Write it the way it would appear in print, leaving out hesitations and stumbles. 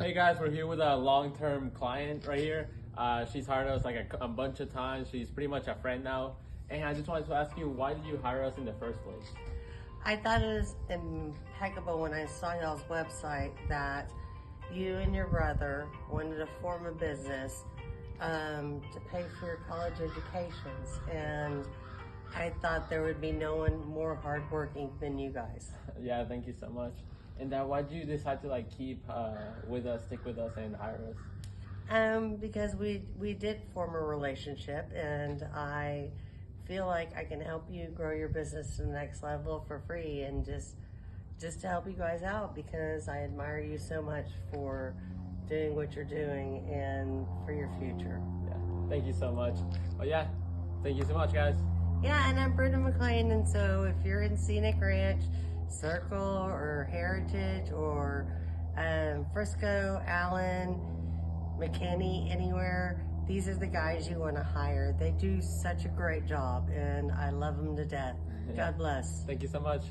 Hey guys, we're here with a long-term client right here. She's hired us like a bunch of times. She's pretty much a friend now. And I just wanted to ask you, why did you hire us in the first place? I thought it was impeccable when I saw y'all's website that you and your brother wanted to form a business to pay for your college educations. And I thought there would be no one more hardworking than you guys. Yeah, thank you so much. And why did you decide to like keep with us, stick with us, and hire us? Because we did form a relationship, and I feel like I can help you grow your business to the next level for free, and just to help you guys out, because I admire you so much for doing what you're doing and for your future. Yeah, thank you so much. Well, yeah, thank you so much, guys. Yeah, and I'm Brenda McLean, and so if you're in Scenic Ranch, Circle, or Heritage, or Frisco, Allen, McKinney, anywhere, these are the guys you want to hire. They do such a great job, and I love them to death. Yeah. God bless. Thank you so much.